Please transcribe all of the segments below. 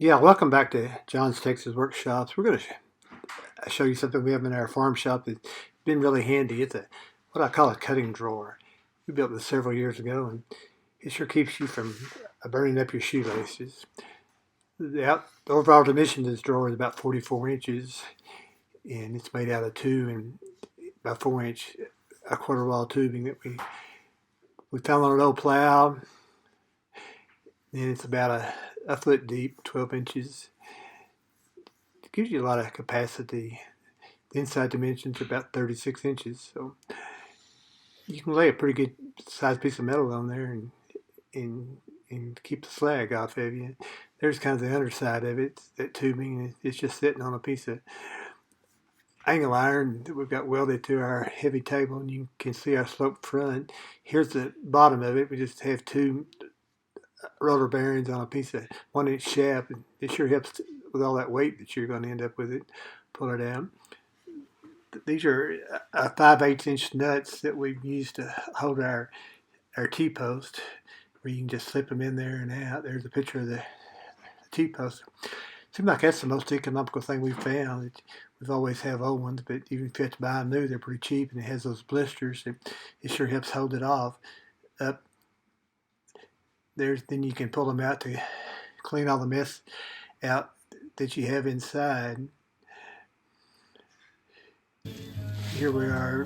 Yeah, welcome back to John's Texas Workshops. We're going to show you something we have in our farm shop that's been really handy. It's what I call a cutting drawer. We built this several years ago, and it sure keeps you from burning up your shoelaces. The overall dimension of this drawer is about 44 inches, and it's made out of 2 and about 4 inch a quarter wall tubing that we found on an old plow. And it's about a foot deep, 12 inches. It gives you a lot of capacity. The inside dimensions are about 36 inches, so you can lay a pretty good sized piece of metal on there and, and keep the slag off of you. There's kind of the underside of it, that tubing. It's just sitting on a piece of angle iron that we've got welded to our heavy table, and you can see our sloped front. Here's the bottom of it. We just have two roller bearings on a piece of 1 inch shaft, and it sure helps with all that weight that you're going to end up with it. Pull it out. These are 5/8 inch nuts that we've used to hold our T-post, where you can just slip them in there and out. There's a picture of the T-post. Seems like that's the most economical thing we've found. We've always have old ones, but even if you have to buy them new, they're pretty cheap, and it has those blisters. It sure helps hold it off. Up then you can pull them out to clean all the mess out that you have inside. Here we are,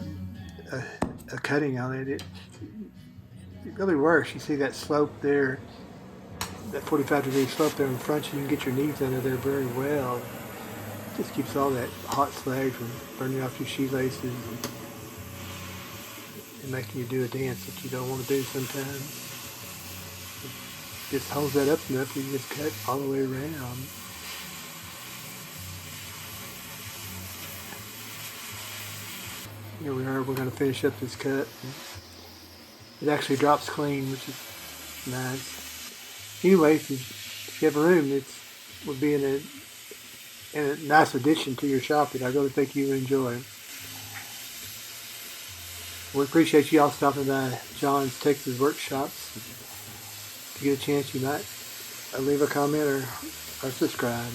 a cutting on it. It really works. You see that slope there, that 45-degree slope there in front. You can get your knees under there very well. It just keeps all that hot slag from burning off your shoelaces and making you do a dance that you don't want to do sometimes. It just holds that up enough, you can just cut all the way around. Here we are, we're going to finish up this cut. It actually drops clean, which is nice. Anyway, if you have room, it would be in a nice addition to your shop that I really think you would enjoy. We appreciate you all stopping by John's Texas Workshops. If you get a chance, you might leave a comment or subscribe.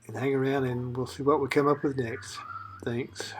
And hang around, and we'll see what we come up with next. Thanks.